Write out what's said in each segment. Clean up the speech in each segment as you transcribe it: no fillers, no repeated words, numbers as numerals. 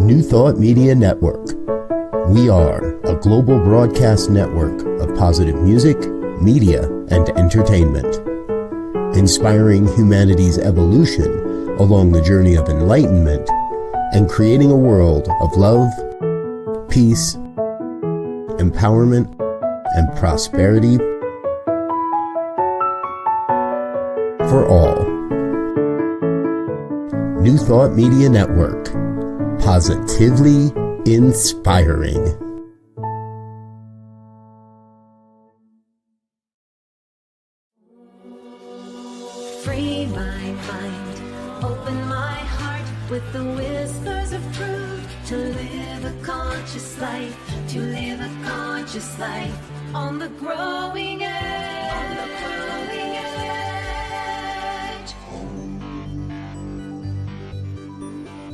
New Thought Media Network. We are a global broadcast network of positive music, media, and entertainment, inspiring humanity's evolution along the journey of enlightenment and creating a world of love, peace, empowerment, and prosperity for all. New Thought Media Network. Positively inspiring. Free my mind, open my heart with the whispers of truth. To live a conscious life, to live a conscious life on the growing edge. On the growing edge.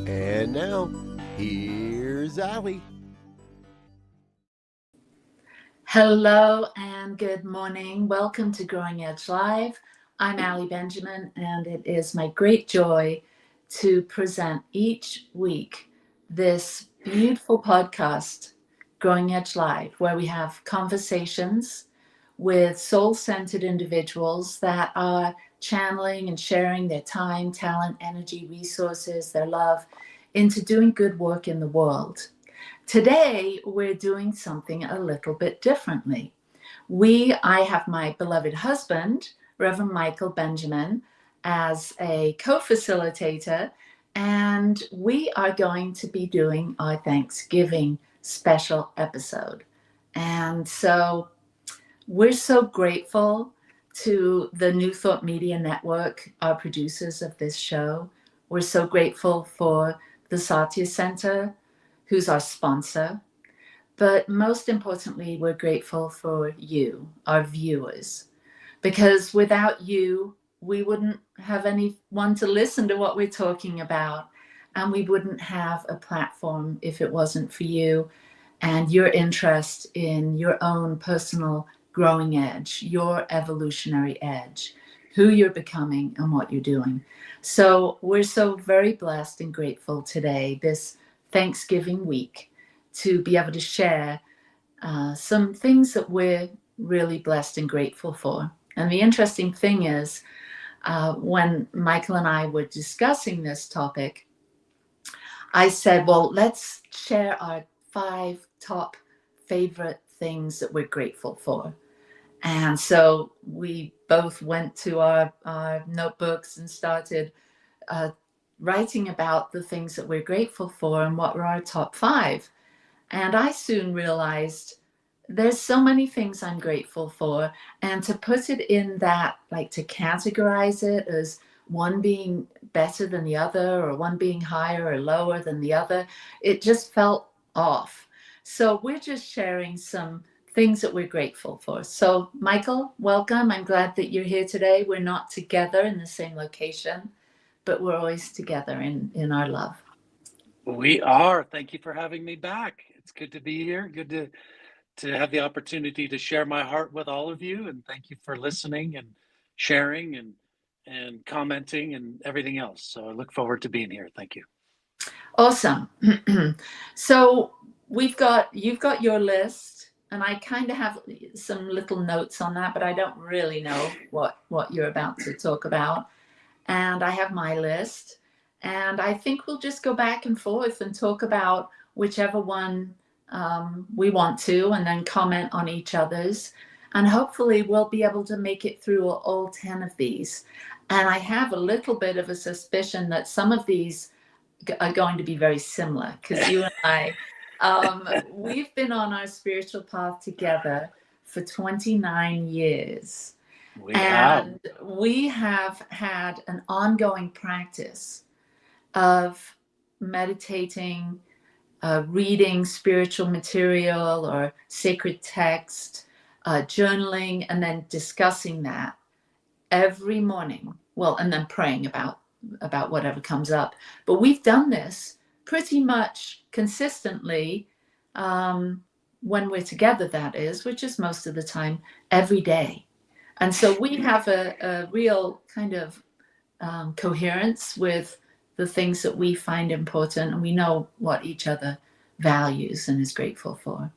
And now, here's Allie. Hello and good morning. Welcome to Growing Edge Live. I'm Allie Benjamin, and it is my great joy to present each week this beautiful podcast, Growing Edge Live, where we have conversations with soul-centered individuals that are channeling and sharing their time, talent, energy, resources, their love into doing good work in the world. Today, we're doing something a little bit differently. I have my beloved husband, Reverend Michael Benjamin, as a co-facilitator, and we are going to be doing our Thanksgiving special episode. And so we're so grateful to the New Thought Media Network, our producers of this show. We're so grateful for the thesatyacenter, who's our sponsor. But most importantly, we're grateful for you, our viewers, because without you, we wouldn't have anyone to listen to what we're talking about, and we wouldn't have a platform if it wasn't for you and your interest in your own personal growing edge, your evolutionary edge, who you're becoming and what you're doing. So we're so very blessed and grateful today, this Thanksgiving week, to be able to share some things that we're really blessed and grateful for. And the interesting thing is, when Michael and I were discussing this topic, I said, well, let's share our 5 top favorite things that we're grateful for. And so we both went to our notebooks and started writing about the things that we're grateful for and what were our top 5. And I soon realized there's so many things I'm grateful for. And to put it in that, like to categorize it as one being better than the other or one being higher or lower than the other, it just felt off. So we're just sharing some things that we're grateful for. So Michael, welcome. I'm glad that you're here today. We're not together in the same location, but we're always together in our love. We are. Thank you for having me back. It's good to be here. Good to have the opportunity to share my heart with all of you. And thank you for listening and sharing and commenting and everything else. So I look forward to being here. Thank you. Awesome. So you've got your list, and I kind of have some little notes on that, but I don't really know what you're about to talk about. And I have my list, and I think we'll just go back and forth and talk about whichever one we want to, and then comment on each other's. And hopefully we'll be able to make it through all 10 of these. And I have a little bit of a suspicion that some of these are going to be very similar, because you and I, we've been on our spiritual path together for 29 years. We have had an ongoing practice of meditating, reading spiritual material or sacred text, journaling, and then discussing that every morning. Well, and then praying about whatever comes up. But we've done this pretty much consistently when we're together, that is, which is most of the time, every day. And so we have a real kind of coherence with the things that we find important, and we know what each other values and is grateful for.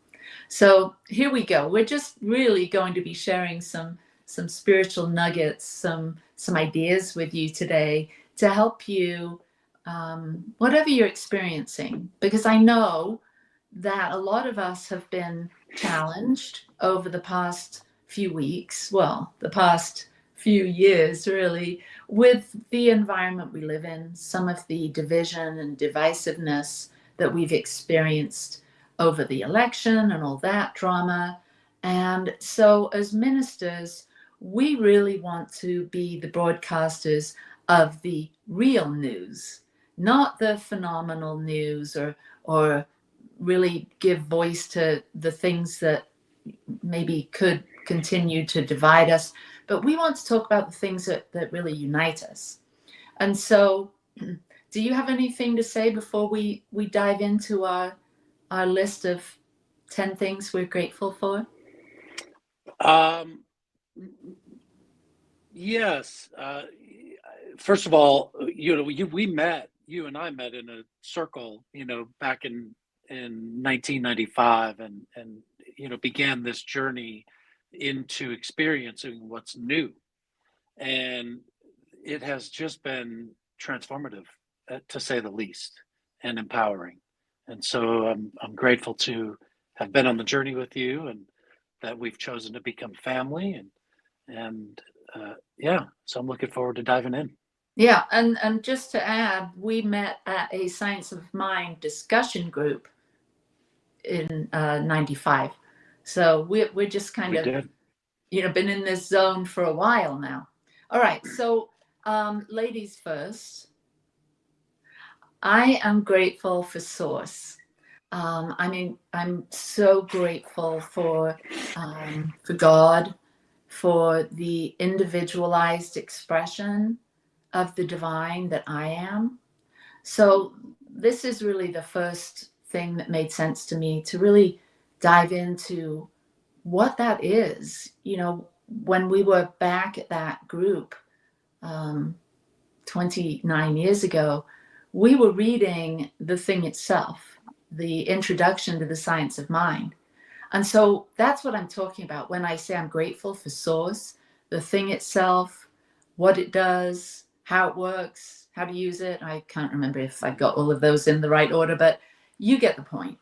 So here we go. We're just really going to be sharing some spiritual nuggets, some ideas with you today to help you, whatever you're experiencing, because I know that a lot of us have been challenged over the past few weeks, well, the past few years really, with the environment we live in, some of the division and divisiveness that we've experienced over the election and all that drama. And so as ministers, we really want to be the broadcasters of the real news, not the phenomenal news, or really give voice to the things that maybe could continue to divide us. But we want to talk about the things that really unite us. And so do you have anything to say before we dive into our list of 10 things we're grateful for? Yes. First of all, you and I met in a circle, back in 1995, and began this journey into experiencing what's new, and it has just been transformative, to say the least, and empowering. And so I'm grateful to have been on the journey with you, and that we've chosen to become family, and so I'm looking forward to diving in. Yeah, and just to add, we met at a Science of Mind discussion group in 95. So we're just kind of been in this zone for a while now. All right, so ladies first. I am grateful for Source. I'm so grateful for God, for the individualized expression of the divine that I am. So this is really the first thing that made sense to me, to really dive into what that is. When we were back at that group 29 years ago, we were reading The Thing Itself, the introduction to the Science of Mind. And so that's what I'm talking about when I say I'm grateful for Source, the thing itself, what it does, how it works, how to use it. I can't remember if I got all of those in the right order, but you get the point.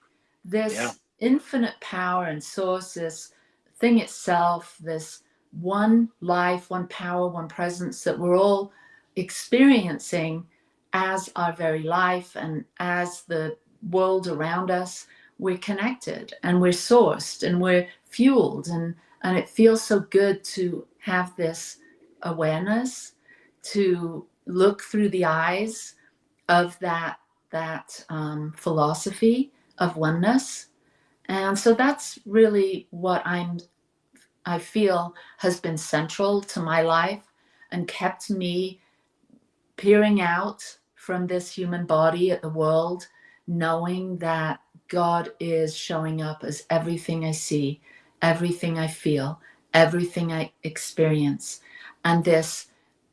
This infinite power and Source, this thing itself, this one life, one power, one presence that we're all experiencing as our very life, and as the world around us, we're connected and we're sourced and we're fueled, and it feels so good to have this awareness, to look through the eyes of that philosophy of oneness. And so that's really what I feel has been central to my life and kept me peering out from this human body at the world, knowing that God is showing up as everything I see, everything I feel, everything I experience. And this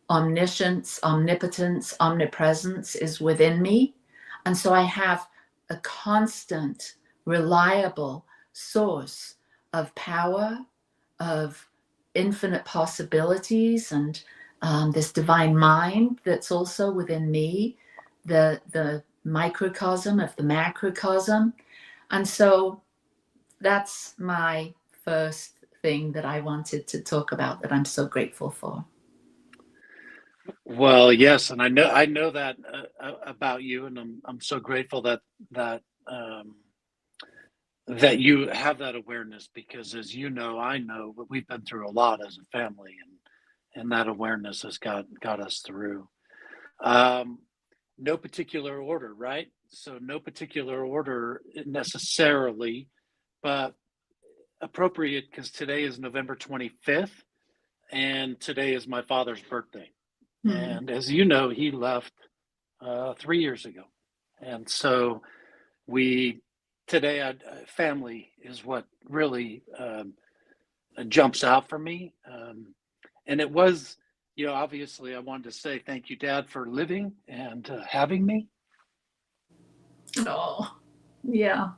omniscience, omnipotence, omnipresence is within me. And so I have a constant, reliable source of power, of infinite possibilities, and this divine mind that's also within me, the microcosm of the macrocosm. And so that's my first thing that I wanted to talk about, that I'm so grateful for. Well, yes, and I know that about you, and I'm so grateful that you have that awareness, because, as you know, I know we've been through a lot as a family, and that awareness has got us through. No particular order, right? So no particular order necessarily, but appropriate, because today is November 25th, and today is my father's birthday. Mm-hmm. And as you know, he left 3 years ago. And so today, family is what really jumps out for me. And it was obviously I wanted to say thank you, Dad, for living and having me. Oh, yeah.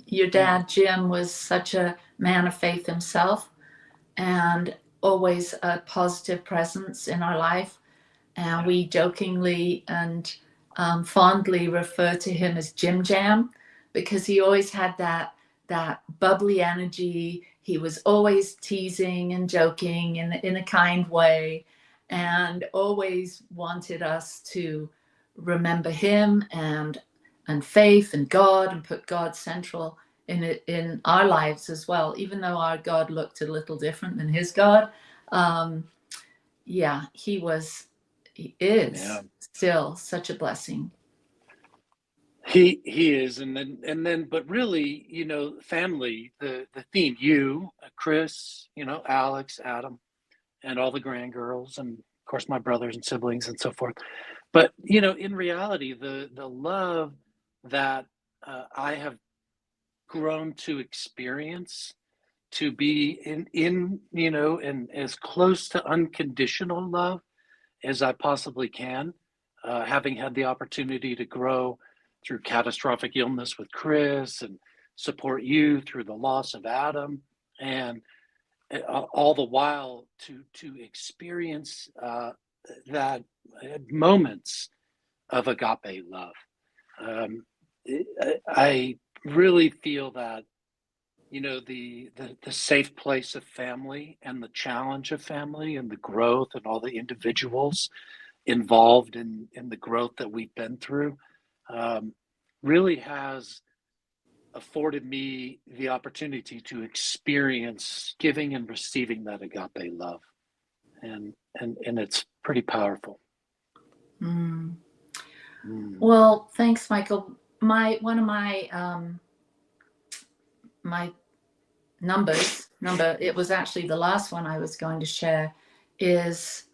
Your Yeah. dad, Jim, was such a man of faith himself and always a positive presence in our life. And Yeah. we jokingly and fondly refer to him as Jim Jam because he always had that bubbly energy. He was always teasing and joking in a kind way, and always wanted us to remember him and faith and God, and put God central in it in our lives as well, even though our God looked a little different than his God. Yeah, he is Yeah. still such a blessing. He is, and then, but really, family, the theme, you, Chris, Alex, Adam, and all the grandgirls, and of course my brothers and siblings and so forth. But in reality, the love that I have grown to experience, to be in as close to unconditional love as I possibly can, having had the opportunity to grow through catastrophic illness with Chris, and support you through the loss of Adam, and all the while to experience that moments of agape love. Um, I really feel that the safe place of family, and the challenge of family, and the growth, and all the individuals involved in the growth that we've been through, um, really has afforded me the opportunity to experience giving and receiving that agape love, and it's pretty powerful. Mm. Mm. Well, thanks, Michael. One of my number, it was actually the last one I was going to share, is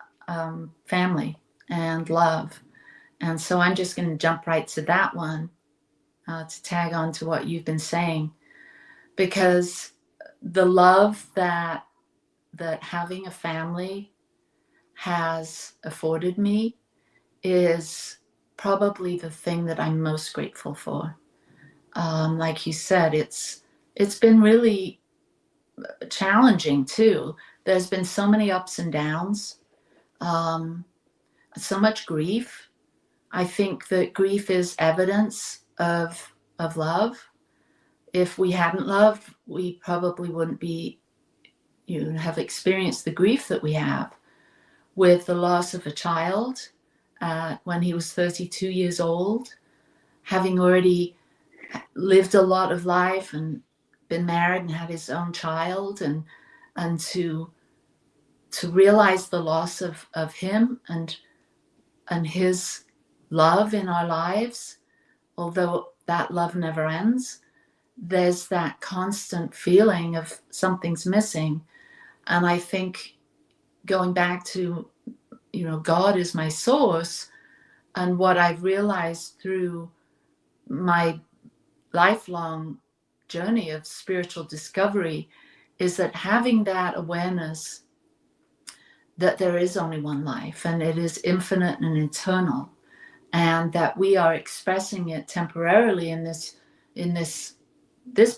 family and love. And so I'm just going to jump right to that one, to tag on to what you've been saying, because the love that having a family has afforded me is probably the thing that I'm most grateful for. Like you said, it's been really challenging too. There's been so many ups and downs, so much grief. I think that grief is evidence of love. If we hadn't loved, we probably wouldn't be have experienced the grief that we have with the loss of a child when he was 32 years old, having already lived a lot of life and been married and had his own child, and to realize the loss of him and his love in our lives, although that love never ends, there's that constant feeling of something's missing. And I think, going back to, God is my source, and what I've realized through my lifelong journey of spiritual discovery is that having that awareness that there is only one life, and it is infinite and eternal, and that we are expressing it temporarily in this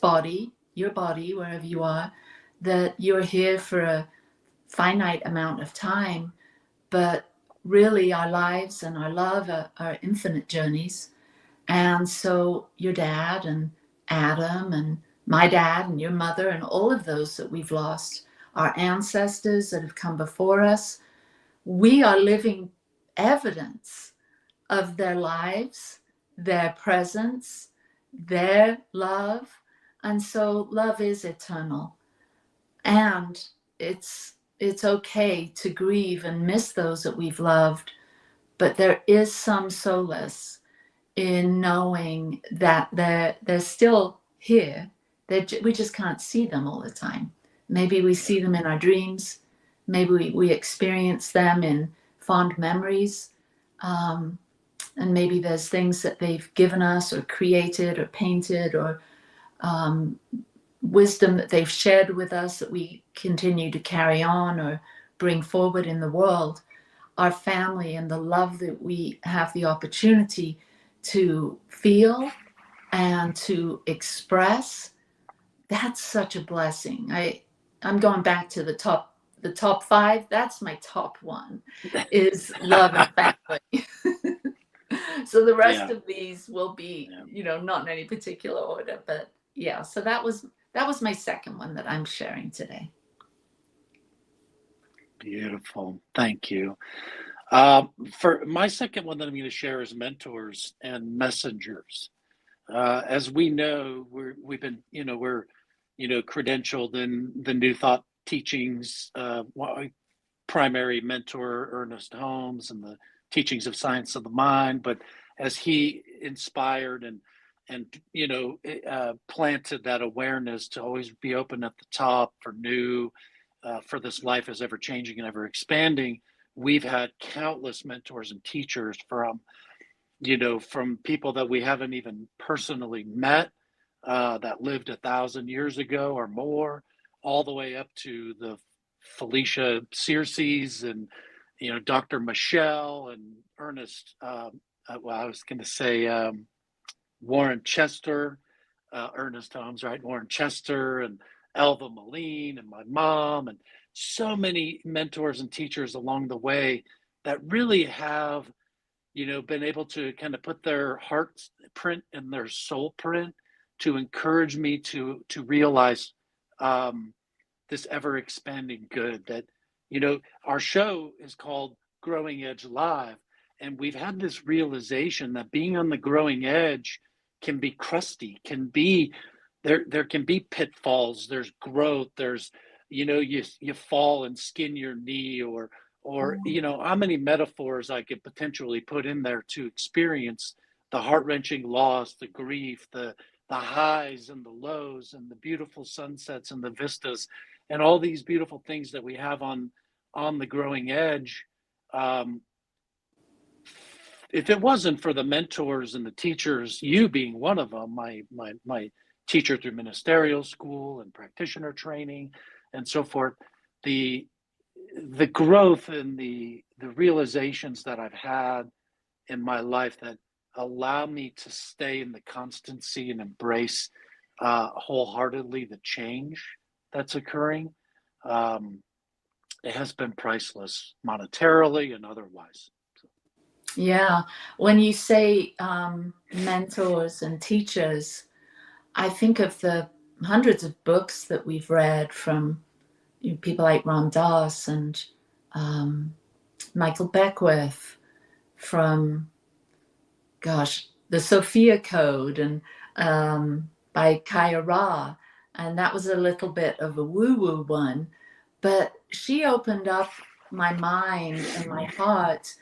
body, your body, wherever you are, that you're here for a finite amount of time, but really our lives and our love are infinite journeys. And so your dad and Adam and my dad and your mother and all of those that we've lost, our ancestors that have come before us, we are living evidence of their lives, their presence, their love. And so love is eternal. And it's okay to grieve and miss those that we've loved, but there is some solace in knowing that they're still here. We just can't see them all the time. Maybe we see them in our dreams. Maybe we experience them in fond memories. And maybe there's things that they've given us or created or painted, or wisdom that they've shared with us that we continue to carry on or bring forward in the world. our family and the love that we have the opportunity to feel and to express, that's such a blessing. I'm going back to the top five. That's my top one, is love and family. So the rest Yeah. of these will be, Yeah. not in any particular order, but yeah. So that was my second one that I'm sharing today. Beautiful. Thank you. For my second one that I'm going to share is mentors and messengers. As we know, we've been, we're, credentialed in the New Thought teachings, primary mentor Ernest Holmes and the teachings of science of the mind. But as he inspired and planted that awareness to always be open at the top for new, for this life is ever changing and ever expanding. We've had countless mentors and teachers from people that we haven't even personally met, that lived 1,000 years ago or more, all the way up to the Felicia Searcy's and Dr. Michelle and Ernest. Well, I was going to say Warren Chester, Ernest Holmes, right? Warren Chester and Elva Moline and my mom, and so many mentors and teachers along the way that really have been able to kind of put their heart print and their soul print to encourage me to realize this ever expanding good that, our show is called Growing Edge Live. And we've had this realization that being on the growing edge can be crusty, can be, there can be pitfalls, there's growth, there's, you fall and skin your knee or how many metaphors I could potentially put in there to experience the heart-wrenching loss, the grief, the highs and the lows and the beautiful sunsets and the vistas and all these beautiful things that we have on the growing edge. If it wasn't for the mentors and the teachers, you being one of them, my teacher through ministerial school and practitioner training and so forth, the growth and the realizations that I've had in my life that allow me to stay in the constancy and embrace wholeheartedly the change that's occurring, it has been priceless monetarily and otherwise. Yeah. When you say mentors and teachers, I think of the hundreds of books that we've read from people like Ram Dass and Michael Beckwith, from, the Sophia Code and by Kaya Ra. And that was a little bit of a woo-woo one, but she opened up my mind and my heart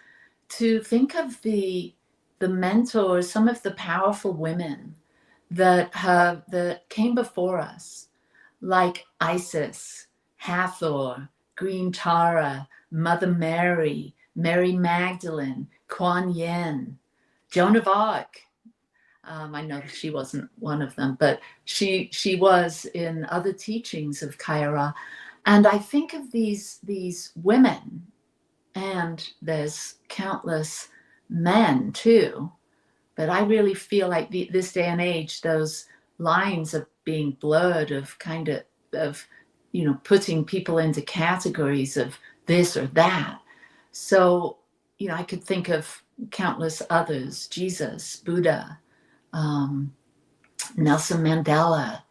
to think of the mentors, some of the powerful women that came before us, like Isis, Hathor, Green Tara, Mother Mary, Mary Magdalene, Kuan Yin, Joan of Arc. I know she wasn't one of them, but she was in other teachings of Kaya. And I think of these women, and there's countless men too, but I really feel like this day and age, those lines are being blurred of putting people into categories of this or that. So, I could think of countless others, Jesus, Buddha, Nelson Mandela,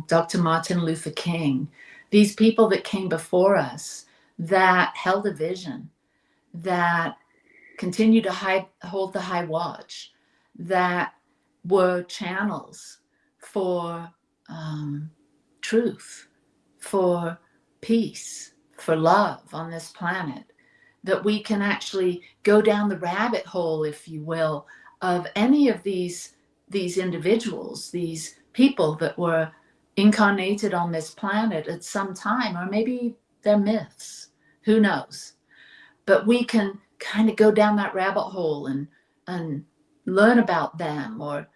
Dr. Martin Luther King, these people that came before us that held a vision, that continue to hold the high watch, that were channels for truth, for peace, for love on this planet, that we can actually go down the rabbit hole, if you will, of any of these individuals, these people that were incarnated on this planet at some time, or maybe they're myths, who knows? But we can kind of go down that rabbit hole and learn about them, or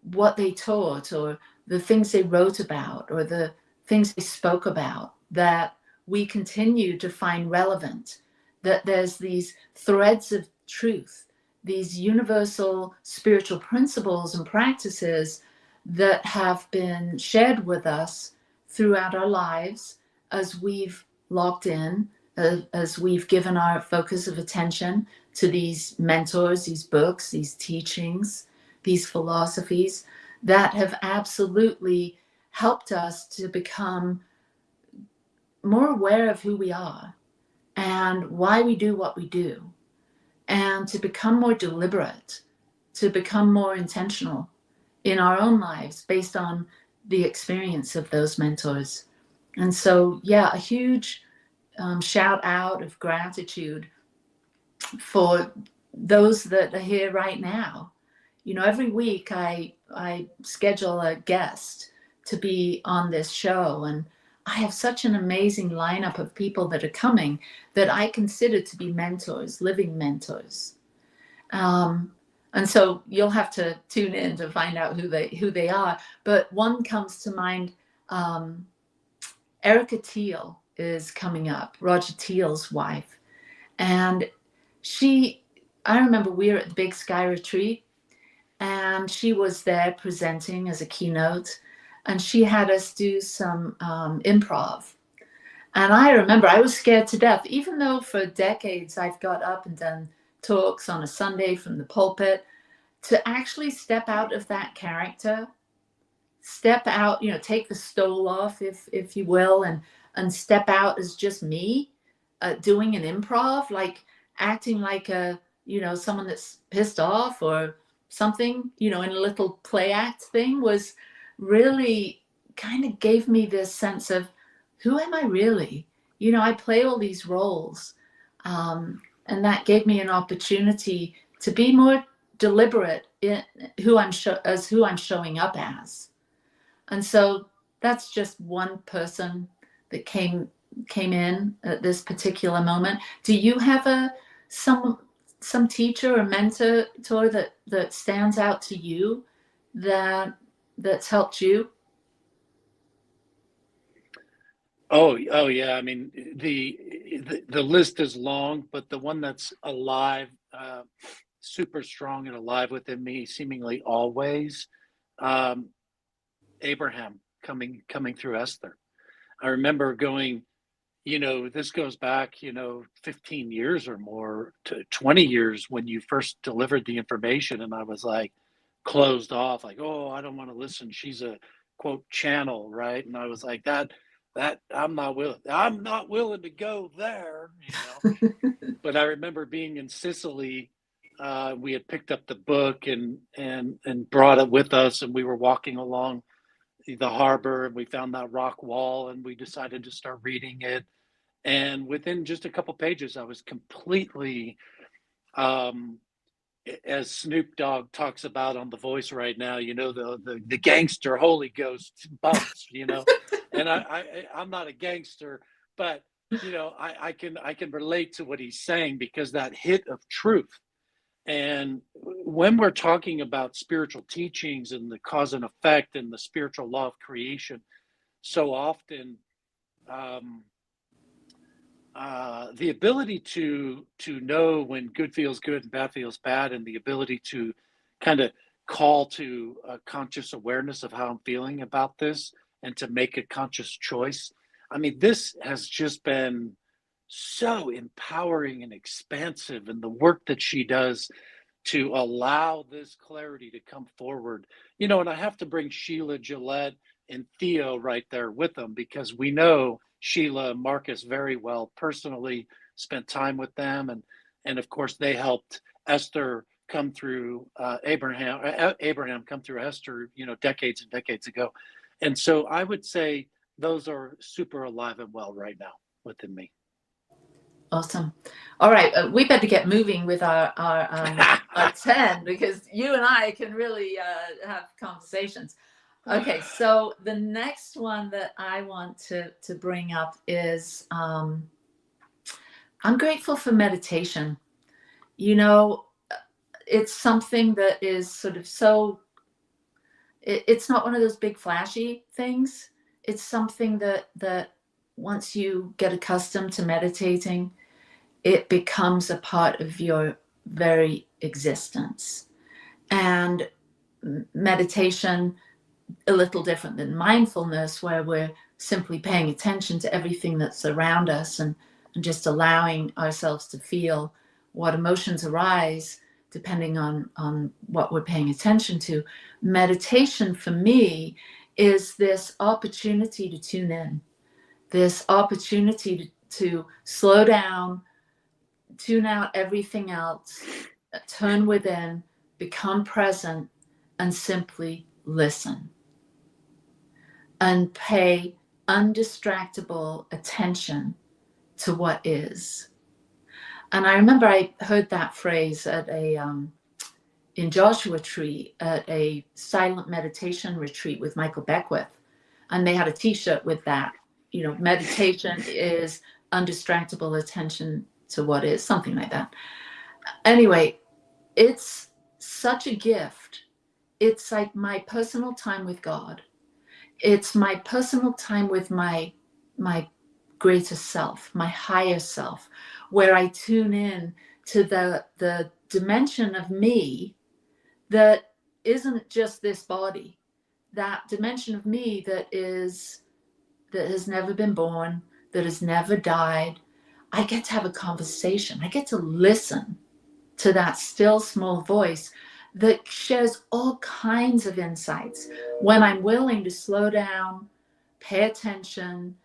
what they taught, or the things they wrote about, or the things they spoke about, that we continue to find relevant that there's these threads of truth, these universal spiritual principles and practices that have been shared with us throughout our lives as we've locked in, as we've given our focus of attention to these mentors, these books, these teachings, these philosophies that have absolutely helped us to become more aware of who we are and why we do what we do, and to become more deliberate, to become more intentional in our own lives based on the experience of those mentors. And so, yeah, a huge shout out of gratitude for those that are here right now. You know, every week I schedule a guest to be on this show, and I have such an amazing lineup of people that are coming that I consider to be mentors, living mentors. And so you'll have to tune in to find out who they are. But one comes to mind. Erica Teal is coming up, Roger Teal's wife. And I remember we were at the Big Sky Retreat, and she was there presenting as a keynote, and she had us do some improv. And I remember I was scared to death, even though for decades I've got up and done talks on a Sunday from the pulpit, to actually step out of that character, step out, you know, take the stole off, if you will, and step out as just me, doing an improv, like acting like someone that's pissed off or something, in a little play act thing, was really kind of gave me this sense of, who am I really? I play all these roles. And that gave me an opportunity to be more deliberate in who I'm showing up as. And so that's just one person that came in at this particular moment. Do you have some teacher or mentor that stands out to you that's helped you? Oh yeah. I mean, the list is long, but the one that's alive, super strong and alive within me, seemingly always, Abraham coming through Esther. I remember going, this goes back, 15 years or more to 20 years when you first delivered the information, and I was like closed off, like, oh, I don't want to listen. She's a quote channel, right? And I was like, that I'm not willing to go there, But I remember being in Sicily. We had picked up the book and brought it with us, and we were walking along the harbor, and we found that rock wall, and we decided to start reading it. And within just a couple pages, I was completely, as Snoop Dogg talks about on The Voice right now, the gangster Holy Ghost bumps, and I'm not a gangster, but I can relate to what he's saying, because that hit of truth. And when we're talking about spiritual teachings and the cause and effect and the spiritual law of creation, so often the ability to know when good feels good and bad feels bad, and the ability to kind of call to a conscious awareness of how I'm feeling about this and to make a conscious choice. I mean, this has just been so empowering and expansive, and the work that she does to allow this clarity to come forward, and I have to bring Sheila, Gillette, and Theo right there with them, because we know Sheila and Marcus very well personally, spent time with them, and of course they helped Esther come through Abraham come through Esther, decades and decades ago. And so I would say those are super alive and well right now within me. Awesome. All right, we better get moving with our 10, because you and I can really have conversations. Okay, so the next one that I want to bring up is I'm grateful for meditation. It's something that is sort of it's not one of those big flashy things. It's something that once you get accustomed to meditating, it becomes a part of your very existence. And meditation, a little different than mindfulness, where we're simply paying attention to everything that's around us and just allowing ourselves to feel what emotions arise depending on what we're paying attention to. Meditation for me is this opportunity to tune in, this opportunity to slow down, tune out everything else, turn within, become present, and simply listen. And pay undistractable attention to what is. And I remember I heard that phrase at in Joshua Tree at a silent meditation retreat with Michael Beckwith. And they had a t-shirt with that, meditation is undistractable attention to what is, something like that. Anyway, it's such a gift. It's like my personal time with God. It's my personal time with my greater self, my higher self, where I tune in to the dimension of me that isn't just this body, that dimension of me that has never been born, that has never died. I get to have a conversation. I get to listen to that still small voice that shares all kinds of insights when I'm willing to slow down, pay attention,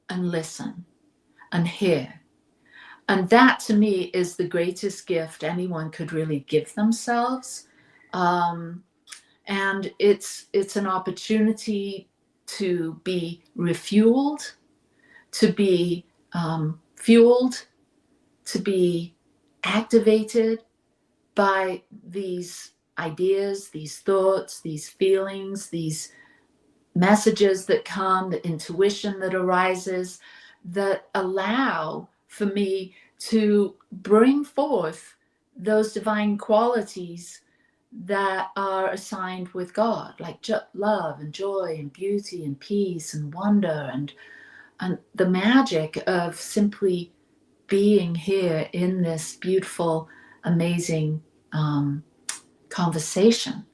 and listen and hear. And that to me is the greatest gift anyone could really give themselves. And it's an opportunity to be refueled, to be fueled, to be activated by these ideas, these thoughts, these feelings, these messages that come, the intuition that arises, that allow for me to bring forth those divine qualities that are assigned with God, like love and joy and beauty and peace and wonder and the magic of simply being here in this beautiful, amazing conversation.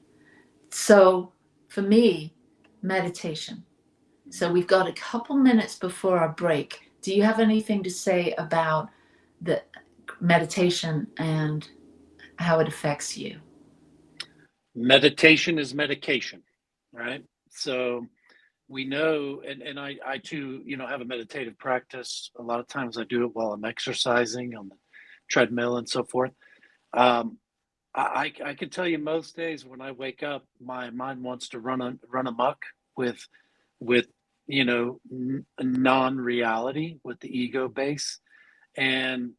So for me, meditation. So we've got a couple minutes before our break. Do you have anything to say about the meditation and how it affects you? Meditation is medication, right? So we know, and I too, have a meditative practice. A lot of times I do it while I'm exercising on the treadmill and so forth. I can tell you most days when I wake up, my mind wants to run amok with non-reality, with the ego base. And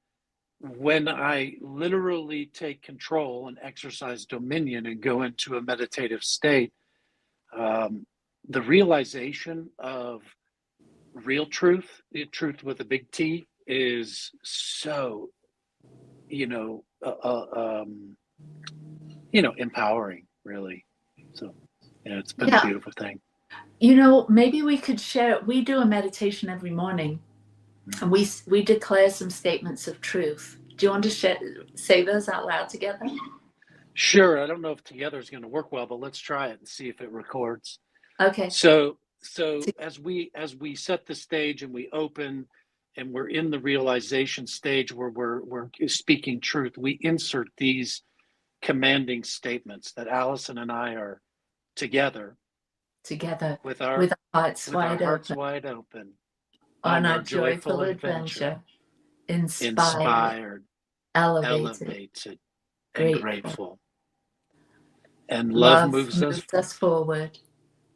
when I literally take control and exercise dominion and go into a meditative state, the realization of real truth, the truth with a big T, is so, empowering, really. So, it's been a beautiful thing. Maybe we could share. We do a meditation every morning, and we declare some statements of truth. Do you want to say those out loud together? Sure. I don't know if together is going to work well, but let's try it and see if it records. Okay. So as we set the stage and we open and we're in the realization stage where we're speaking truth, we insert these commanding statements that Allison and I are together with our hearts wide open on our joyful adventure, inspired, elevated, and grateful. And love moves us forward.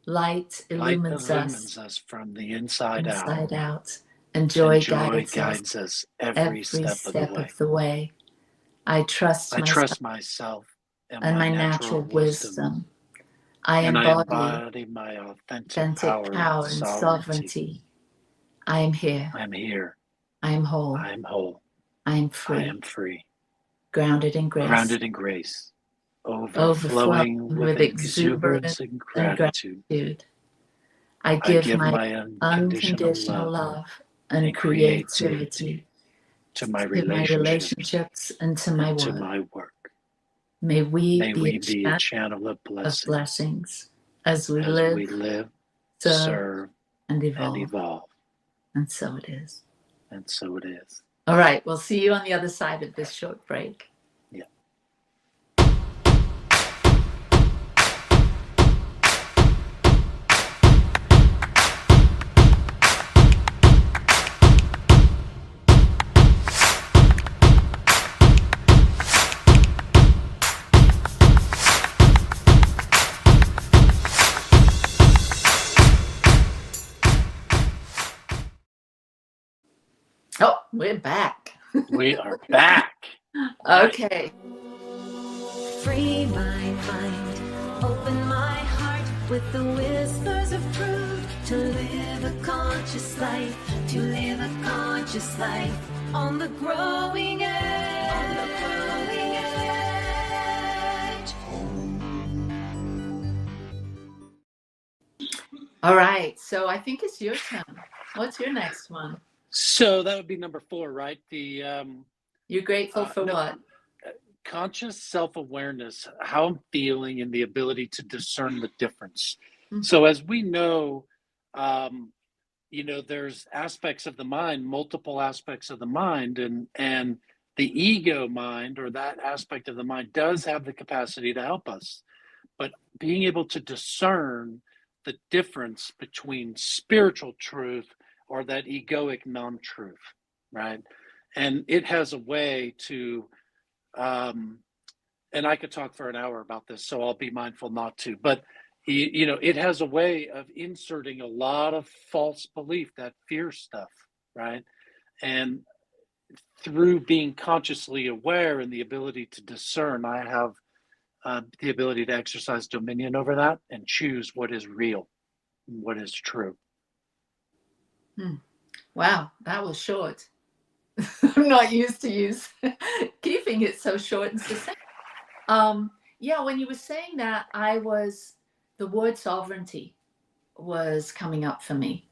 Light illumines us from the inside out. And joy guides us every step of the way. I trust myself and my natural wisdom. I embody my authentic power and sovereignty. I am here. I am whole. I am free. Grounded in grace. Overflowing with exuberance and gratitude. I give my unconditional love and creativity to my to my relationships, and to my and to work. my work. May we May be we a be a channel channel of of blessings as we as we live, live, serve, serve, and and evolve. evolve. And so it is. And so it is. All right. We'll see you on the other side of this short break. Yeah. Oh, we're back. We are back. Okay. Free my mind, open my heart with the whispers of truth. To live a conscious life, to live a conscious life on the growing edge. On the growing edge. All right. So I think it's your turn. What's your next one? So that would be number 4, right? The You're grateful for what? conscious self-awareness, how I'm feeling, and the ability to discern the difference. Mhm. So as we know, there's aspects of the mind, multiple aspects of the mind, and the ego mind, or that aspect of the mind, does have the capacity to help us. But being able to discern the difference between spiritual truth or that egoic non-truth, right? And it has a way to, and I could talk for an hour about this, so I'll be mindful not to, but it has a way of inserting a lot of false belief, that fear stuff, right? And through being consciously aware and the ability to discern, I have the ability to exercise dominion over that and choose what is real, what is true. Wow, that was short. I'm not used to keeping it so short and succinct. Yeah, when you were saying that, the word sovereignty was coming up for me.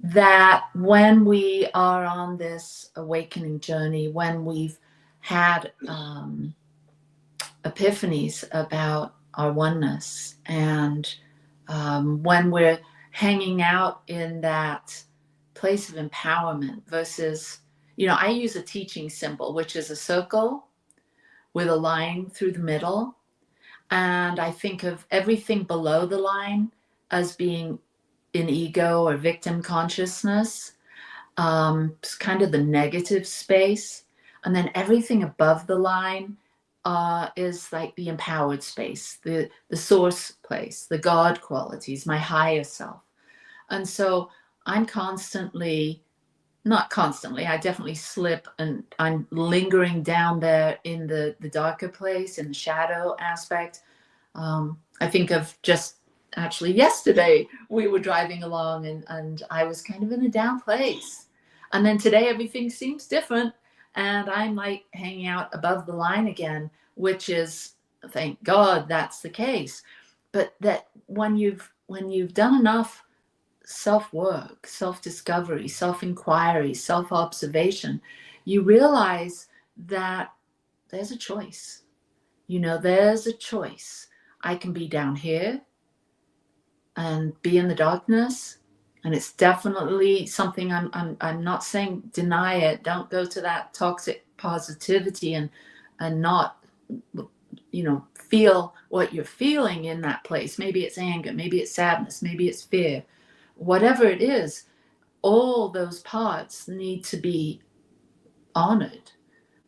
That when we are on this awakening journey, when we've had epiphanies about our oneness, and when we're hanging out in that place of empowerment versus, I use a teaching symbol, which is a circle with a line through the middle. And I think of everything below the line as being in ego or victim consciousness. It's kind of the negative space. And then everything above the line is like the empowered space, the source place, the God qualities, my higher self. And so I'm not constantly, I definitely slip, and I'm lingering down there in the darker place, in the shadow aspect. I think of just actually yesterday, we were driving along and I was kind of in a down place. And then today everything seems different, and I'm like hanging out above the line again, which is, thank God that's the case. But that when you've done enough self-work, self-discovery, self-inquiry, self-observation, you realize that there's a choice. There's a choice. I can be down here and be in the darkness, and it's definitely something I'm not saying deny it. Don't go to that toxic positivity and not feel what you're feeling in that place. Maybe it's anger, maybe it's sadness, maybe it's fear. Whatever it is, all those parts need to be honored.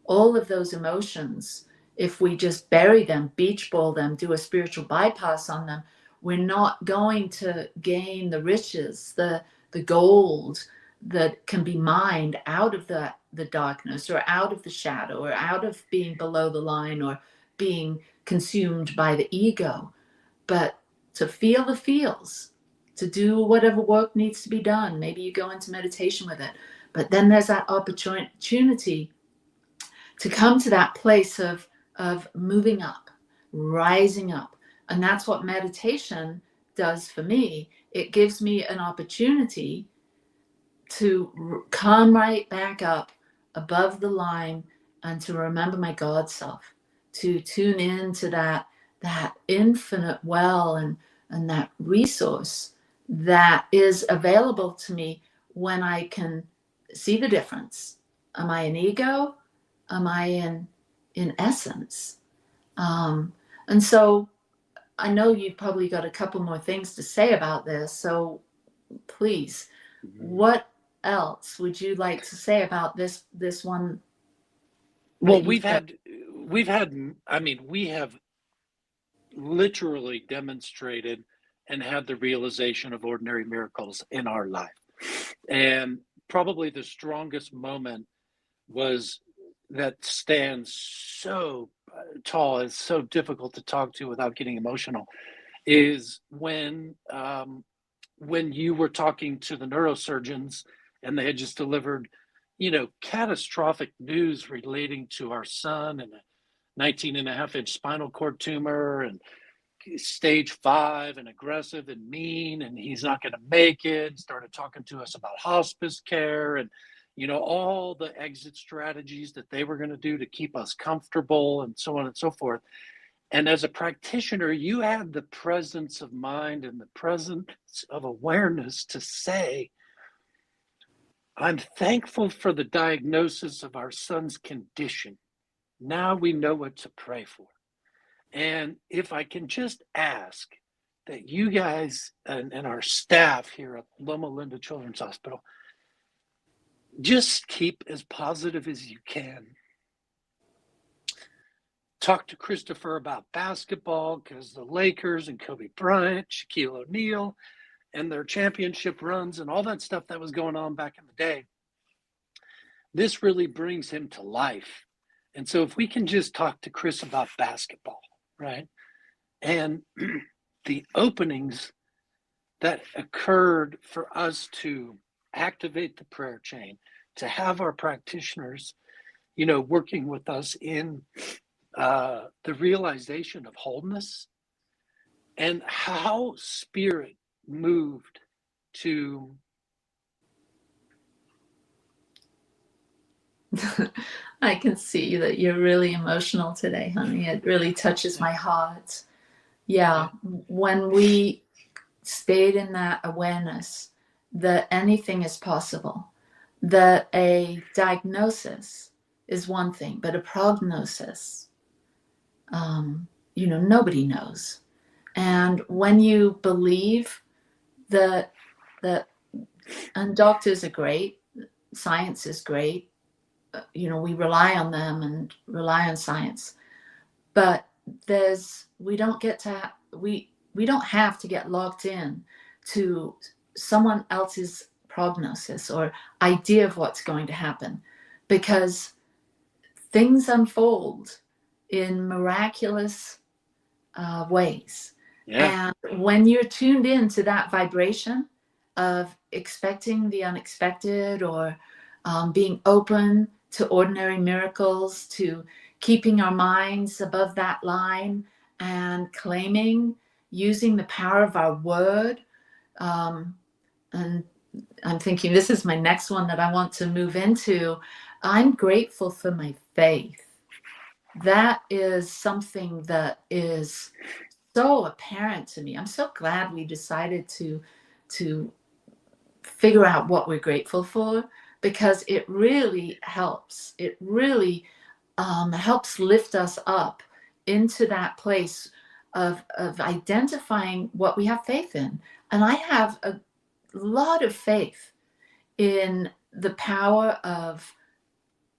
All of those emotions, if we just bury them, beach ball them, do a spiritual bypass on them, we're not going to gain the riches, the gold that can be mined out of the darkness, or out of the shadow, or out of being below the line, or being consumed by the ego. But to feel the feels, to do whatever work needs to be done. Maybe you go into meditation with it, but then there's that opportunity to come to that place of moving up, rising up. And that's what meditation does for me. It gives me an opportunity to come right back up above the line, and to remember my God self, to tune into that infinite well and that resource that is available to me when I can see the difference. Am I an ego? Am I in essence? And so I know you've probably got a couple more things to say about this. So please, what else would you like to say about this one? Well, we have literally demonstrated and had the realization of ordinary miracles in our life. And probably the strongest moment was that stands so tall, it's so difficult to talk to without getting emotional, is when you were talking to the neurosurgeons and they had just delivered, catastrophic news relating to our son and a 19.5-inch spinal cord tumor and stage 5 and aggressive and mean, and he's not going to make it. Started talking to us about hospice care and all the exit strategies that they were going to do to keep us comfortable and so on and so forth. And as a practitioner, you had the presence of mind and the presence of awareness to say, I'm thankful for the diagnosis of our son's condition. Now we know what to pray for. And if I can just ask that you guys and our staff here at Loma Linda Children's Hospital just keep as positive as you can. Talk to Christopher about basketball, because the Lakers and Kobe Bryant, Shaquille O'Neal, and their championship runs and all that stuff that was going on back in the day. This really brings him to life. And so if we can just talk to Chris about basketball, right? And the openings that occurred for us to activate the prayer chain, to have our practitioners, working with us in the realization of wholeness, and how spirit moved to I can see that you're really emotional today, honey. It really touches my heart. Yeah, when we stayed in that awareness that anything is possible, that a diagnosis is one thing, but a prognosis, nobody knows. And when you believe that, and doctors are great, science is great, we rely on them and rely on science, but we don't have to get locked in to someone else's prognosis or idea of what's going to happen, because things unfold in miraculous ways. Yeah. And when you're tuned into that vibration of expecting the unexpected, or being open to ordinary miracles, to keeping our minds above that line and using the power of our word. And I'm thinking this is my next one that I want to move into. I'm grateful for my faith. That is something that is so apparent to me. I'm so glad we decided to figure out what we're grateful for, because it really helps. It really helps lift us up into that place of identifying what we have faith in. And I have a lot of faith in the power of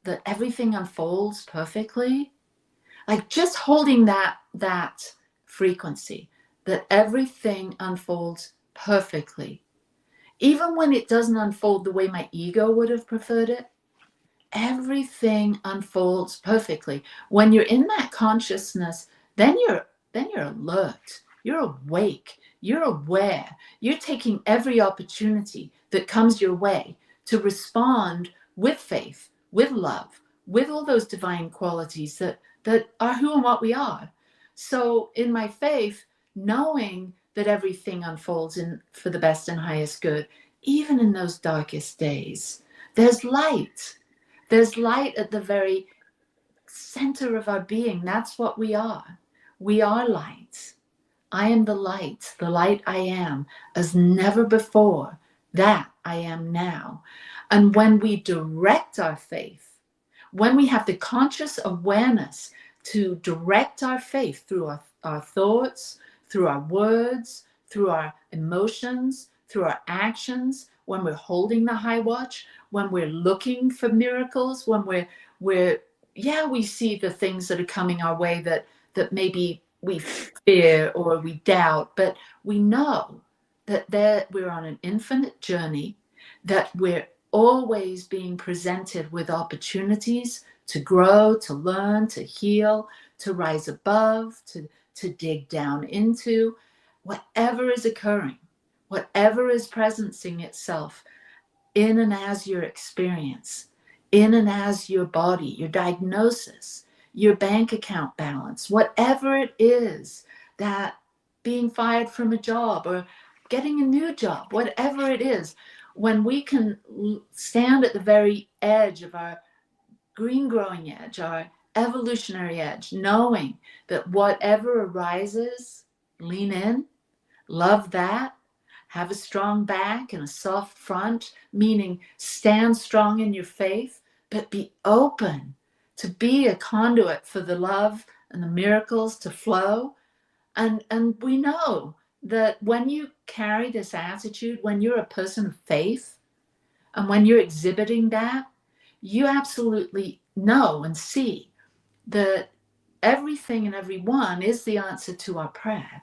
that everything unfolds perfectly. Like just holding that frequency, that everything unfolds perfectly. Even when it doesn't unfold the way my ego would have preferred it, everything unfolds perfectly. When you're in that consciousness, then you're alert, you're awake, you're aware, you're taking every opportunity that comes your way to respond with faith, with love, with all those divine qualities that are who and what we are. So in my faith, knowing that everything unfolds for the best and highest good, even in those darkest days, there's light. There's light at the very center of our being. That's what we are. We are light. I am the light I am, as never before. That I am now. And when we direct our faith, when we have the conscious awareness to direct our faith through our thoughts, through our words, through our emotions, through our actions, when we're holding the high watch, when we're looking for miracles, when we see the things that are coming our way that maybe we fear or we doubt, but we know that we're on an infinite journey, that we're always being presented with opportunities to grow, to learn, to heal, to rise above, to dig down into whatever is occurring, whatever is presencing itself in and as your experience, in and as your body, your diagnosis, your bank account balance, whatever it is, that being fired from a job or getting a new job, whatever it is, when we can stand at the very edge of our green growing edge, our evolutionary edge, knowing that whatever arises, lean in, love that, have a strong back and a soft front, meaning stand strong in your faith, but be open to be a conduit for the love and the miracles to flow. And we know that when you carry this attitude, when you're a person of faith, and when you're exhibiting that, you absolutely know and see that everything and everyone is the answer to our prayer.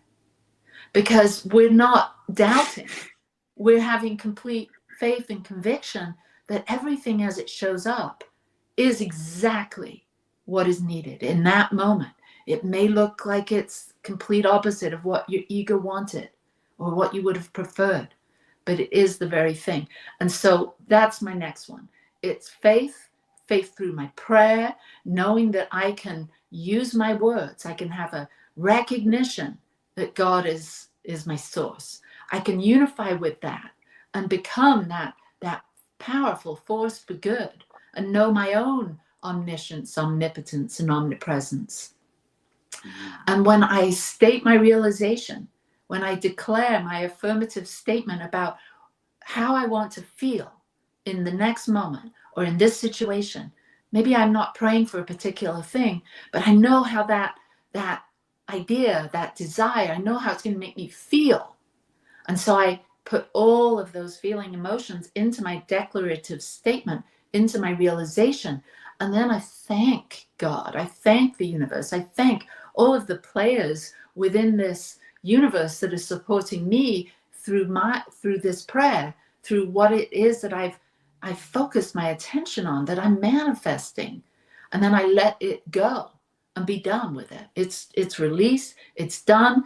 Because we're not doubting, we're having complete faith and conviction that everything as it shows up is exactly what is needed in that moment. It may look like it's complete opposite of what your ego wanted or what you would have preferred, but it is the very thing. And so that's my next one. It's faith through my prayer, knowing that I can use my words. I can have a recognition that God is my source. I can unify with that and become that powerful force for good and know my own omniscience, omnipotence, and omnipresence. And when I state my realization, when I declare my affirmative statement about how I want to feel in the next moment or in this situation, maybe I'm not praying for a particular thing, but I know how that idea, that desire, I know how it's going to make me feel. And so I put all of those feeling emotions into my declarative statement, into my realization. And then I thank God, I thank the universe, I thank all of the players within this universe that are supporting me through this prayer, through what it is that I've focused my attention on, that I'm manifesting. And then I let it go and be done with it. It's released, it's done.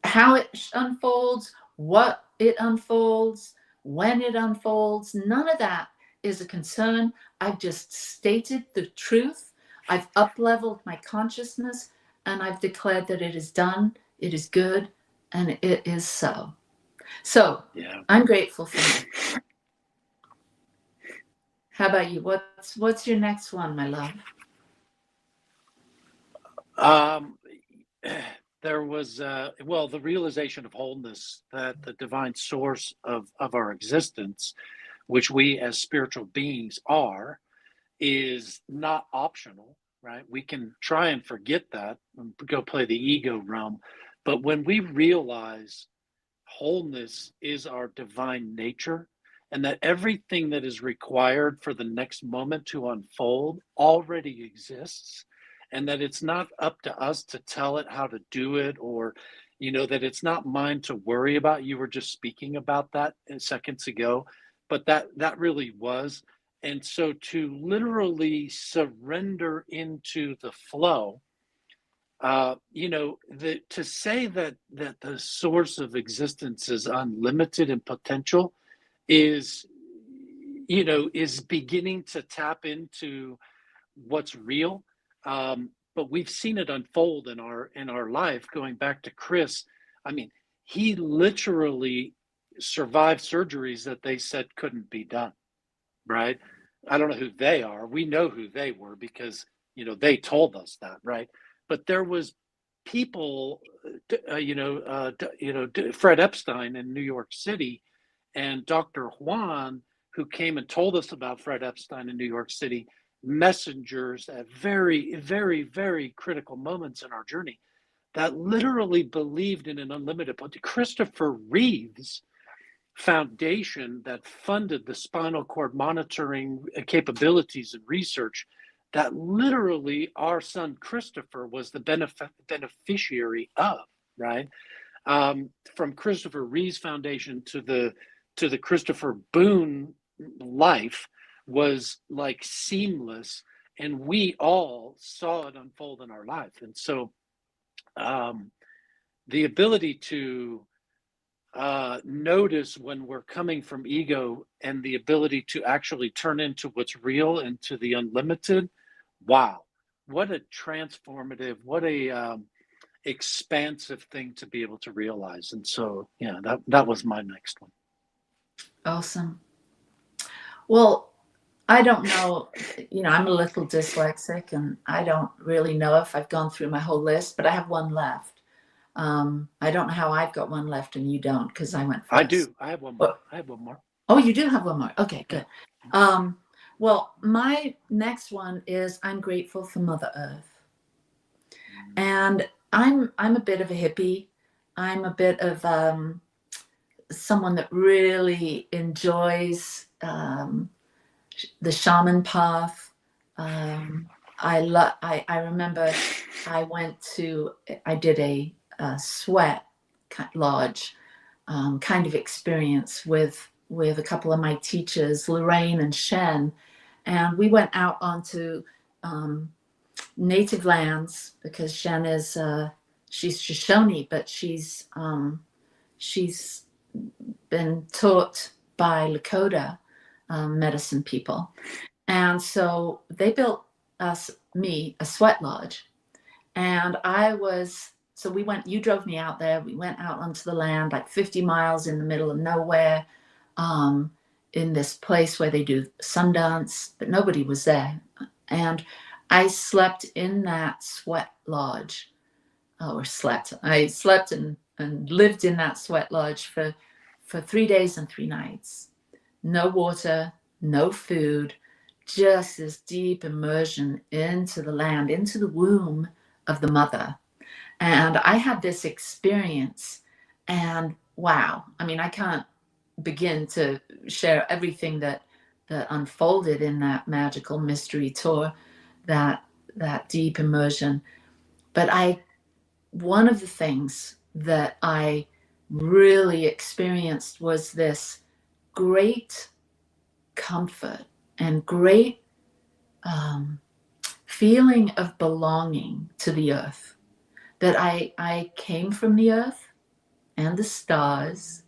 How it unfolds, what it unfolds, when it unfolds, none of that is a concern. I've just stated the truth. I've up-leveled my consciousness, and I've declared that it is done, it is good, and it is so. So yeah. I'm grateful for that. How about you? What's your next one, my love? There was, the realization of wholeness, that the divine source of our existence, which we as spiritual beings are, is not optional, right? We can try and forget that and go play the ego realm. But when we realize wholeness is our divine nature, and that everything that is required for the next moment to unfold already exists, and that it's not up to us to tell it how to do it, or, that it's not mine to worry about. You were just speaking about that seconds ago, but that really was. And so to literally surrender into the flow, to say that the source of existence is unlimited in potential is beginning to tap into what's real. But we've seen it unfold in our life. Going back to Chris, I mean, he literally survived surgeries that they said couldn't be done, right? I don't know who they are. We know who they were because, they told us that, right? But there was people, Fred Epstein in New York City and Dr. Juan, who came and told us about Fred Epstein in New York City, messengers at very, very, very critical moments in our journey that literally believed in an unlimited potential. Christopher Reeve's foundation that funded the spinal cord monitoring capabilities and research that literally our son Christopher was the beneficiary of, right? From Christopher Reeve's foundation to the Christopher Boone life was like seamless, and we all saw it unfold in our life. And so the ability to notice when we're coming from ego and the ability to actually turn into what's real, into the unlimited, wow, what a transformative, what a expansive thing to be able to realize. And so, yeah, that was my next one. Awesome. Well, I don't know, I'm a little dyslexic and I don't really know if I've gone through my whole list, but I have one left. I don't know how I've got one left and you don't, because I went first. I do. I have one more. Oh, you do have one more. Okay, good. Well, my next one is I'm grateful for Mother Earth. And I'm a bit of a hippie. I'm a bit of someone that really enjoys the shaman path. I remember I did a sweat lodge kind of experience with a couple of my teachers, Lorraine and Shen, and we went out onto native lands because Shen is she's Shoshone, but she's been taught by Lakota medicine people, and so they built me a sweat lodge, and you drove me out there. We went out onto the land, like 50 miles in the middle of nowhere, in this place where they do Sundance, but nobody was there. And I slept in that sweat lodge, I slept and lived in that sweat lodge for 3 days and 3 nights. No water, no food, just this deep immersion into the land, into the womb of the mother. And I had this experience, and wow, I mean, I can't begin to share everything that unfolded in that magical mystery tour, that deep immersion. But one of the things that I really experienced was this great comfort and great feeling of belonging to the earth. That I came from the earth and the stars,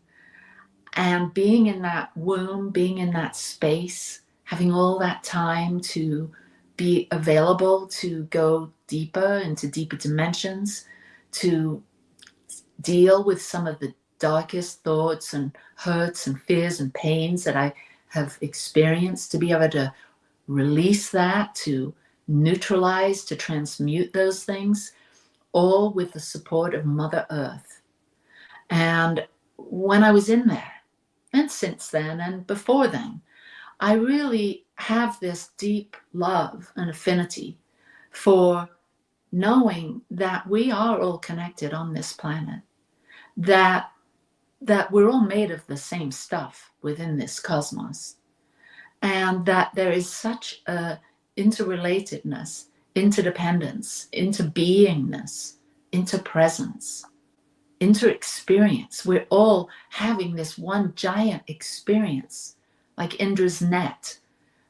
and being in that womb, being in that space, having all that time to be available to go deeper into deeper dimensions, to deal with some of the darkest thoughts and hurts and fears and pains that I have experienced, to be able to release that, to neutralize, to transmute those things, all with the support of Mother Earth. And when I was in there, and since then and before then, I really have this deep love and affinity for knowing that we are all connected on this planet, that we're all made of the same stuff within this cosmos, and that there is such a interrelatedness, interdependence, interbeingness, interpresence, inter-experience. We're all having this one giant experience, like Indra's net,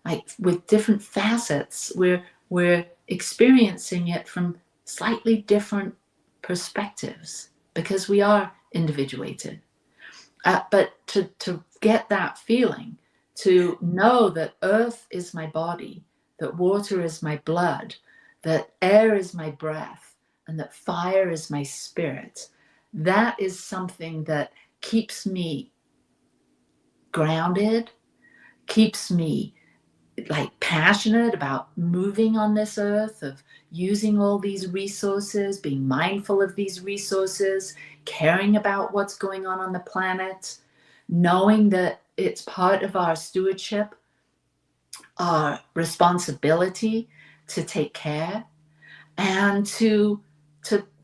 like with different facets. We're experiencing it from slightly different perspectives because we are individuated. But to get that feeling, to know that earth is my body, that water is my blood, that air is my breath, and that fire is my spirit, that is something that keeps me grounded, keeps me like passionate about moving on this earth, of using all these resources, being mindful of these resources, caring about what's going on the planet, knowing that it's part of our stewardship, our responsibility to take care, and to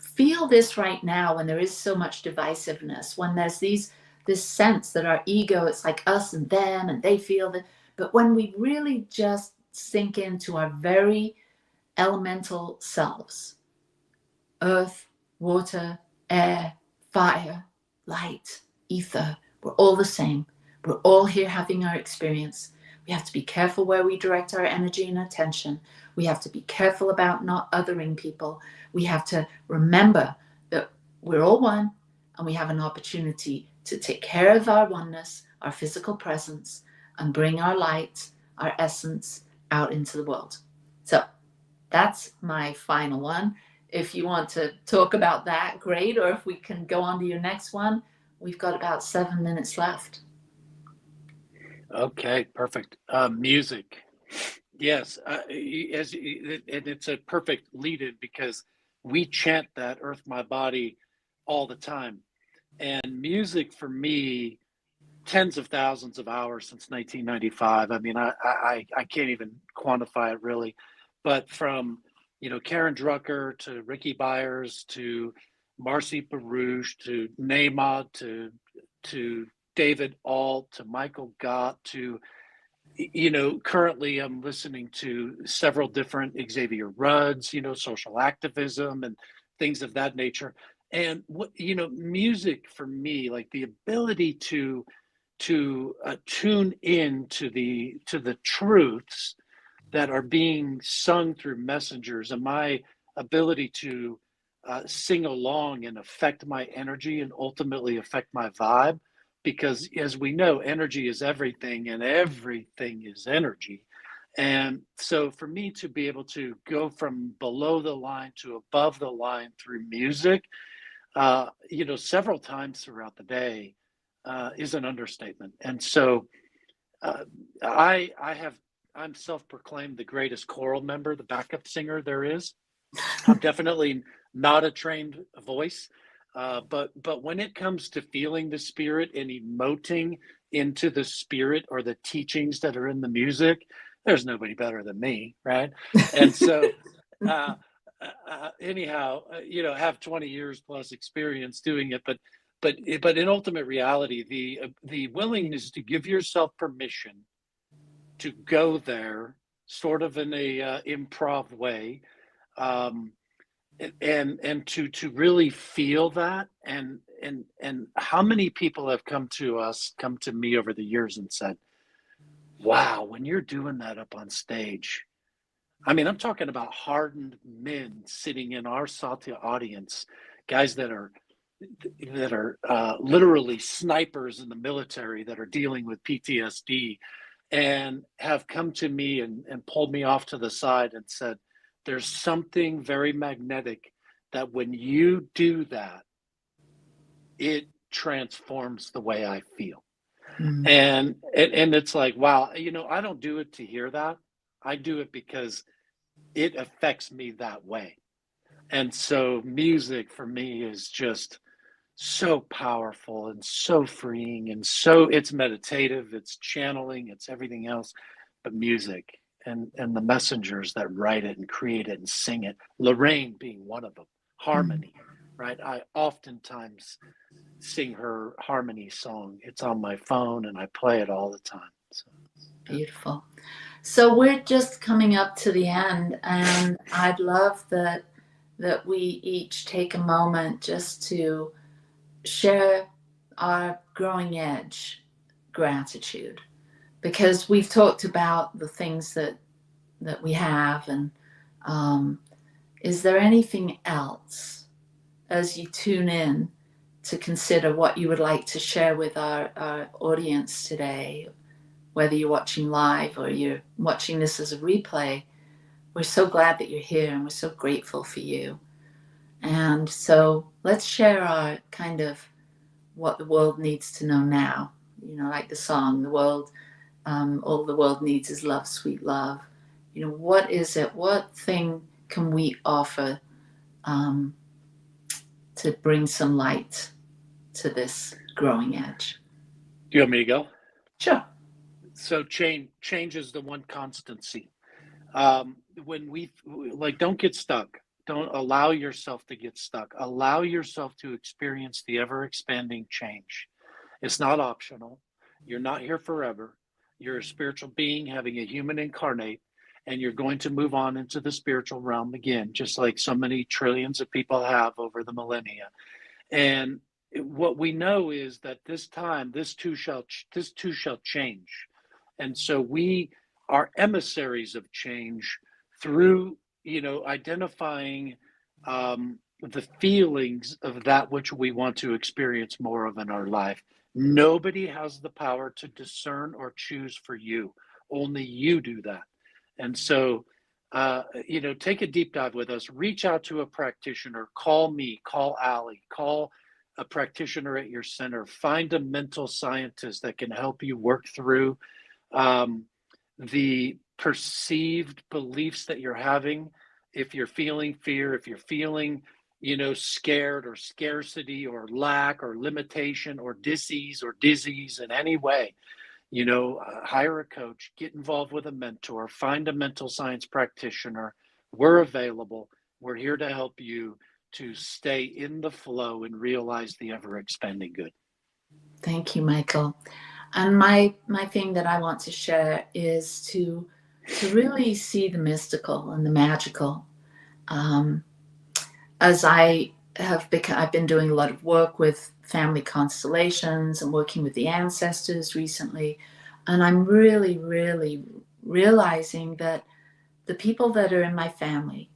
feel this right now when there is so much divisiveness, when there's this sense that our ego, it's like us and them and they feel that. But when we really just sink into our very elemental selves, earth, water, air, fire, light, ether, we're all the same. We're all here having our experience. We have to be careful where we direct our energy and attention. We have to be careful about not othering people. We have to remember that we're all one, and we have an opportunity to take care of our oneness, our physical presence, and bring our light, our essence out into the world. So that's my final one. If you want to talk about that, great. Or if we can go on to your next one, we've got about 7 minutes left. Okay, perfect. Music. Yes, and it's a perfect lead-in because we chant that "Earth, My Body" all the time. And music for me, tens of thousands of hours since 1995. I mean, I can't even quantify it really, but from Karen Drucker to Ricky Byers to Marcy Baruch to Neymar to David Alt to Michael Gott to currently I'm listening to several different Xavier Rudds, social activism and things of that nature. And what music for me, like the ability to tune in to the truths that are being sung through messengers, and my ability to sing along and affect my energy and ultimately affect my vibe, because as we know, energy is everything and everything is energy. And so for me to be able to go from below the line to above the line through music, several times throughout the day, is an understatement. And so I'm self-proclaimed the greatest choral member, the backup singer there is. I'm definitely not a trained voice, but when it comes to feeling the spirit and emoting into the spirit or the teachings that are in the music, there's nobody better than me, right? And so, anyhow, have 20 years plus experience doing it, but in ultimate reality, the willingness to give yourself permission to go there, sort of in a improv way, and to really feel that, and how many people have come to me over the years and said, wow, when you're doing that up on stage, I mean, I'm talking about hardened men sitting in our Satya audience, guys that are literally snipers in the military that are dealing with PTSD, and have come to me and pulled me off to the side and said, there's something very magnetic that when you do that, it transforms the way I feel. And it's like, wow, I don't do it to hear that. I do it because it affects me that way. And so music for me is just so powerful and so freeing, and so it's meditative, it's channeling, it's everything else, but music and the messengers that write it and create it and sing it, Lorraine being one of them, harmony, right? I oftentimes sing her harmony song. It's on my phone and I play it all the time. So, beautiful. So we're just coming up to the end, and I'd love that we each take a moment just to share our growing edge gratitude, because we've talked about the things that we have, and is there anything else as you tune in to consider what you would like to share with our audience today, whether you're watching live or you're watching this as a replay? We're so glad that you're here, and we're so grateful for you. And so let's share our kind of what the world needs to know now. Like the song, the world all the world needs is love, sweet love. You know, what is it? What thing can we offer to bring some light to this growing edge? Do you want me to go? Sure. So change is the one constancy. When we don't get stuck. Don't allow yourself to get stuck. Allow yourself to experience the ever expanding change. It's not optional. You're not here forever. You're a spiritual being having a human incarnate, and you're going to move on into the spiritual realm again, just like so many trillions of people have over the millennia. And what we know is that this time, this too shall change. And so we are emissaries of change through, identifying the feelings of that which we want to experience more of in our life. Nobody has the power to discern or choose for you. Only you do that. And so, take a deep dive with us. Reach out to a practitioner. Call me, call Allie, call a practitioner at your center. Find a mental scientist that can help you work through the perceived beliefs that you're having. If you're feeling fear, if you're feeling, scared or scarcity or lack or limitation or disease in any way, hire a coach, get involved with a mentor, find a mental science practitioner. We're available. We're here to help you to stay in the flow and realize the ever expanding good. Thank you, Michael. And my thing that I want to share is to really see the mystical and the magical. As I've been doing a lot of work with family constellations and working with the ancestors recently, and I'm really, really realizing that the people that are in my family,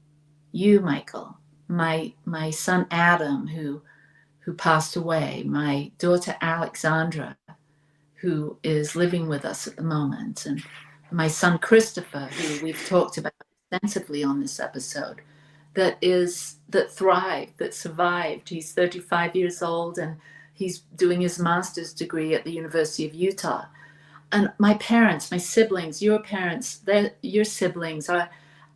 you, Michael, my son Adam, who passed away, my daughter Alexandra, who is living with us at the moment, and my son Christopher, who we've talked about extensively on this episode, that thrived, that survived. He's 35 years old and he's doing his master's degree at the University of Utah. And my parents, my siblings, your parents, your siblings,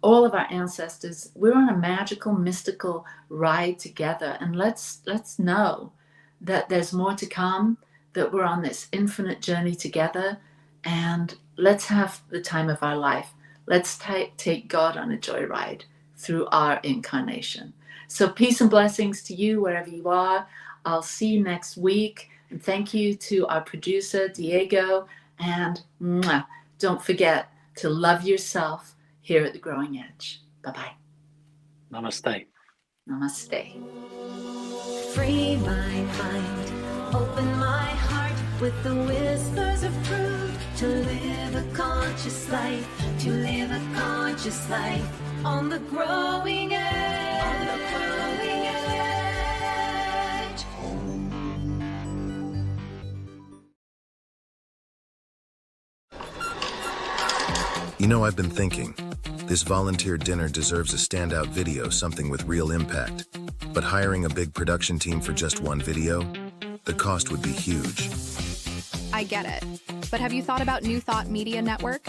all of our ancestors, we're on a magical, mystical ride together. And let's know that there's more to come, that we're on this infinite journey together, and let's have the time of our life. Let's take God on a joyride through our incarnation. So peace and blessings to you wherever you are. I'll see you next week. And thank you to our producer, Diego. And don't forget to love yourself here at The Growing Edge. Bye-bye. Namaste. Namaste. Free my mind, open my heart with the whispers of truth. To live a conscious life, to live a conscious life. On the growing edge. On the growing edge. I've been thinking, this volunteer dinner deserves a standout video, something with real impact. But hiring a big production team for just one video? The cost would be huge. I get it. But have you thought about New Thought Media Network?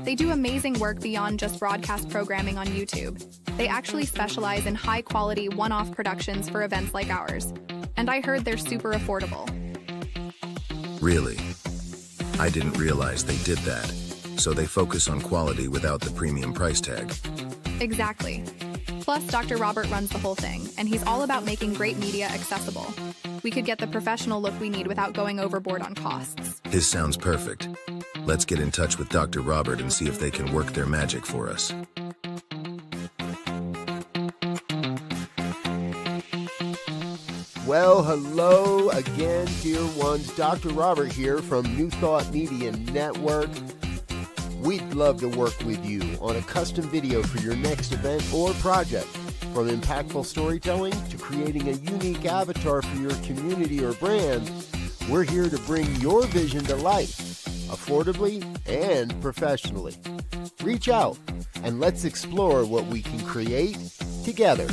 They do amazing work beyond just broadcast programming on YouTube. They actually specialize in high-quality, one-off productions for events like ours. And I heard they're super affordable. Really? I didn't realize they did that. So they focus on quality without the premium price tag. Exactly. Plus, Dr. Robert runs the whole thing, and he's all about making great media accessible. We could get the professional look we need without going overboard on costs. His sounds perfect. Let's get in touch with Dr. Robert and see if they can work their magic for us. Well, hello again, dear ones. Dr. Robert here from New Thought Media Network. We'd love to work with you on a custom video for your next event or project. From impactful storytelling to creating a unique avatar for your community or brand, we're here to bring your vision to life, affordably and professionally. Reach out and let's explore what we can create together.